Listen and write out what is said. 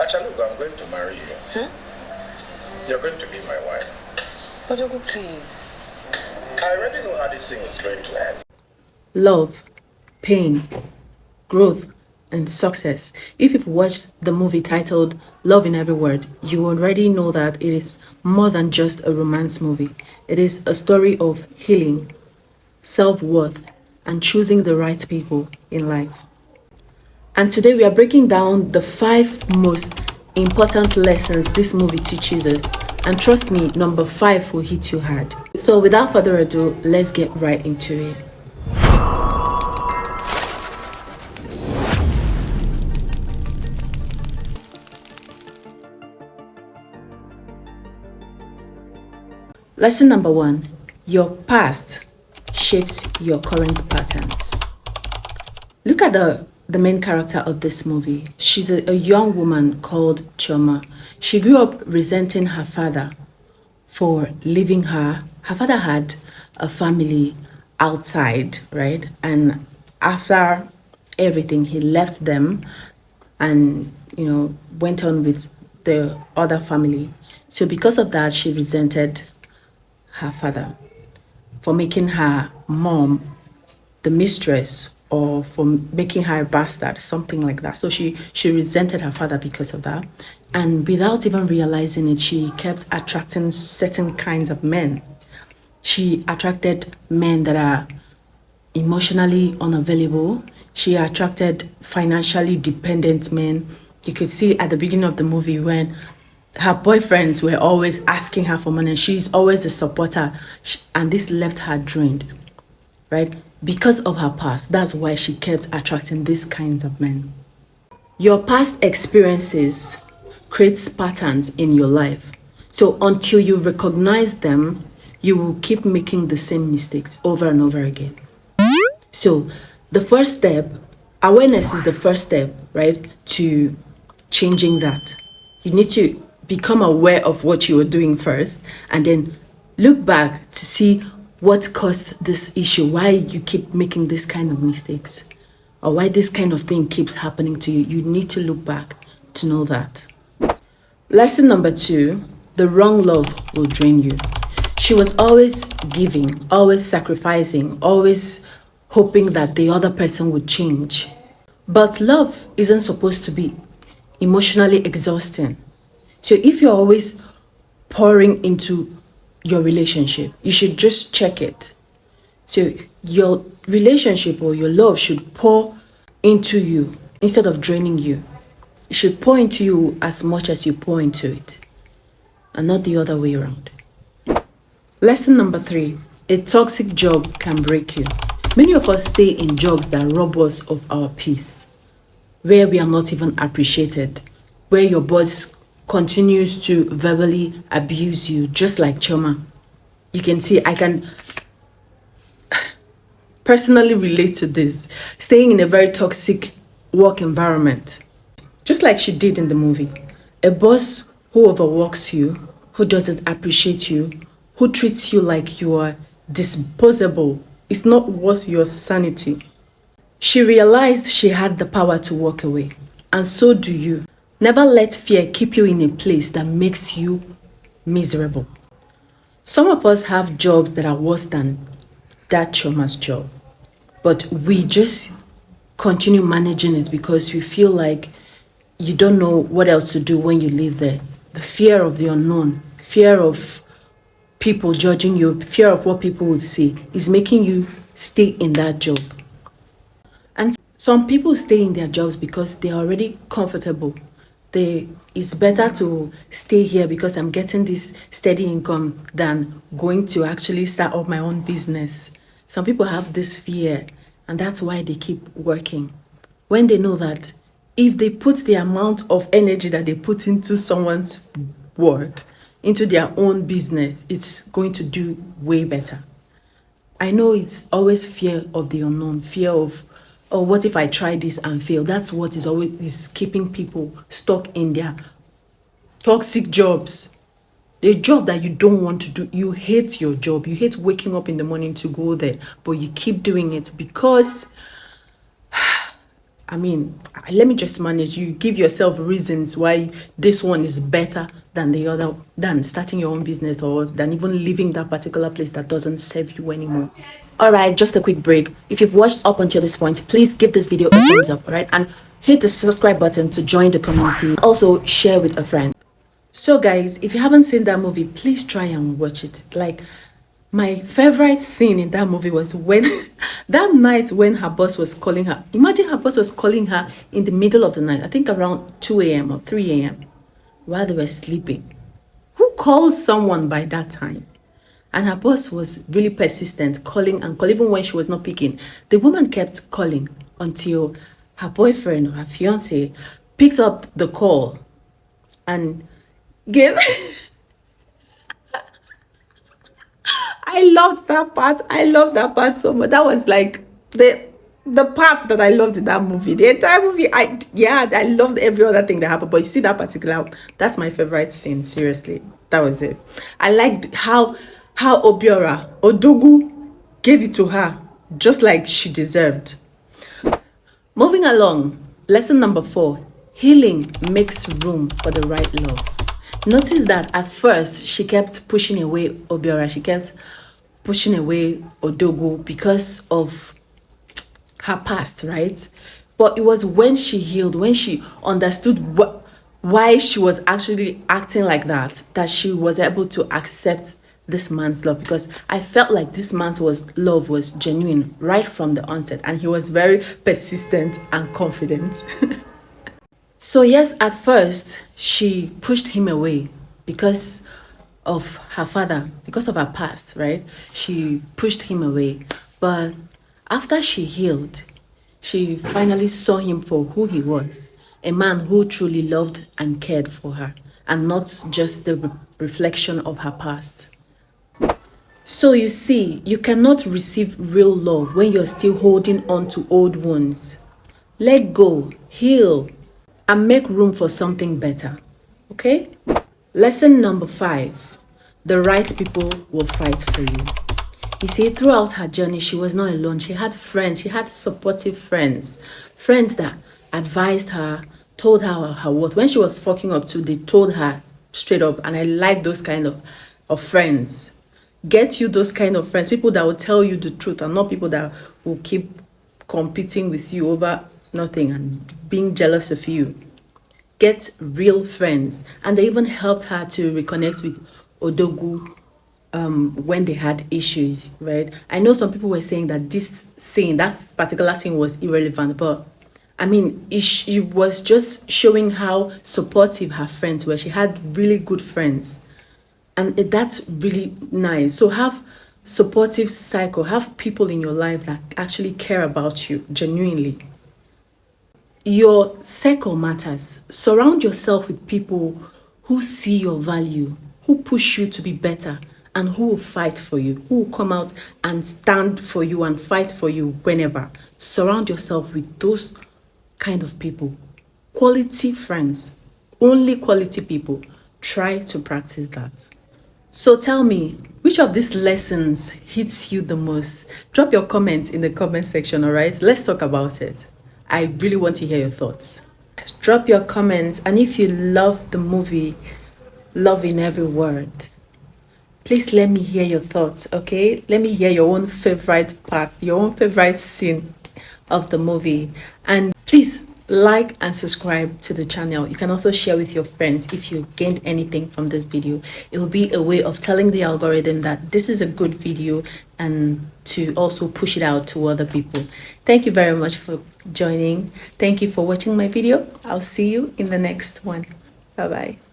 Actually, look, I'm going to marry you. You're going to be my wife. Ojogu, please. I already know how this thing is going to end. Love, pain, growth, and success. If you've watched the movie titled Love in Every Word, you already know that it is more than just a romance movie. It is a story of healing, self-worth, and choosing the right people in life. And today we are breaking down the 5 most important lessons this movie teaches us. And trust me, number 5 will hit you hard. So without further ado, let's get right into it. Lesson number 1. Your past shapes your current patterns. Look at the main character of this movie. She's a young woman called Chioma. She grew up resenting her father for leaving her. Her father had a family outside, right? And after everything, he left them and, went on with the other family. So because of that, she resented her father for making her mom the mistress or for making her a bastard, something like that. So she resented her father because of that. And without even realizing it, she kept attracting certain kinds of men. She attracted men that are emotionally unavailable. She attracted financially dependent men. You could see at the beginning of the movie when her boyfriends were always asking her for money. She's always the supporter, and this left her drained, right? Because of her past, that's why she kept attracting these kinds of men. Your past experiences creates patterns in your life. So until you recognize them, you will keep making the same mistakes over and over again. So the first step, awareness is the first step, right, to changing that. You need to become aware of what you were doing first and then look back to see what caused this issue, why you keep making this kind of mistakes, or why this kind of thing keeps happening to you. You need to look back to know that. Lesson number 2, the wrong love will drain you. She was always giving, always sacrificing, always hoping that the other person would change. But love isn't supposed to be emotionally exhausting. So if you're always pouring into your relationship, you should just check it. So your relationship or your love should pour into you instead of draining you. It should pour into you as much as you pour into it, and not the other way around. Lesson number 3, a toxic job can break you. Many of us stay in jobs that rob us of our peace, where we are not even appreciated, where your boss continues to verbally abuse you, just like Chioma. You can see I can personally relate to this, staying in a very toxic work environment, just like she did in the movie. A boss who overworks you, who doesn't appreciate you, who treats you like you are disposable, is not worth your sanity. She realized she had the power to walk away, and so do you. Never let fear keep you in a place that makes you miserable. Some of us have jobs that are worse than that Chioma's job, but we just continue managing it because we feel like you don't know what else to do when you live there. The fear of the unknown, fear of people judging you, fear of what people would say is making you stay in that job. And some people stay in their jobs because they're already comfortable. It's better to stay here because I'm getting this steady income than going to actually start up my own business. Some people have this fear, and that's why they keep working. When they know that if they put the amount of energy that they put into someone's work, into their own business, it's going to do way better. I know it's always fear of the unknown, fear of, oh, what if I try this and fail? That's what is keeping people stuck in their toxic jobs. The job that you don't want to do, you hate your job. You hate waking up in the morning to go there, but you keep doing it because I mean, let me just manage. You give yourself reasons why this one is better than the other, than starting your own business, or than even leaving that particular place that doesn't serve you anymore. All right, just a quick break. If you've watched up until this point, please give this video a thumbs up, all right? And hit the subscribe button to join the community. Also, share with a friend. So guys, if you haven't seen that movie, please try and watch it. Like, my favorite scene in that movie was when that night when her boss was calling her. Imagine her boss was calling her in the middle of the night, I think around 2 a.m. or 3 a.m. while they were sleeping. Who calls someone by that time? And her boss was really persistent, calling and calling, even when she was not picking. The woman kept calling until her boyfriend or her fiance picked up the call and gave. I loved that part. I loved that part so much. That was like the part that I loved in that movie. The entire movie, I loved every other thing that happened. But you see that particular, that's my favorite scene. Seriously, that was it. I liked how Obiora Odogu gave it to her just like she deserved. Moving along, lesson number 4: healing makes room for the right love. Notice that at first she kept pushing away Obiora. She kept pushing away Odogu because of her past, right? But it was when she healed, when she understood why she was actually acting like that, that she was able to accept this man's love. Because I felt like this man's love was genuine right from the onset, and he was very persistent and confident. So yes, at first she pushed him away because of her father, because of her past, right? She pushed him away. But after she healed, she finally saw him for who he was, a man who truly loved and cared for her, and not just the reflection of her past. So you see, you cannot receive real love when you're still holding on to old wounds. Let go, heal, and make room for something better. Okay? Lesson number 5: the right people will fight for you. You see, throughout her journey, she was not alone. She had friends. She had supportive friends. Friends that advised her, told her her worth. When she was fucking up too, they told her straight up. And I like those kind of friends. Get you those kind of friends. People that will tell you the truth, and not people that will keep competing with you over nothing and being jealous of you. Get real friends. And they even helped her to reconnect with Odogu when they had issues, right? I know some people were saying that that particular scene was irrelevant, but I mean, it was just showing how supportive her friends were. She had really good friends, and that's really nice. So have supportive cycle, have people in your life that actually care about you genuinely. Your circle matters. Surround yourself with people who see your value, who push you to be better, and who will fight for you, who will come out and stand for you and fight for you whenever. Surround yourself with those kind of people. Quality friends, only quality people. Try to practice that. So tell me, which of these lessons hits you the most? Drop your comments in the comment section, all right? Let's talk about it. I really want to hear your thoughts. Drop your comments, and if you love the movie Love in Every Word, please let me hear your thoughts, okay? Let me hear your own favorite part, your own favorite scene of the movie. And please like and subscribe to the channel. You can also share with your friends if you gained anything from this video. It will be a way of telling the algorithm that this is a good video, and to also push it out to other people. Thank you very much for joining. Thank you for watching my video. I'll see you in the next one. Bye bye.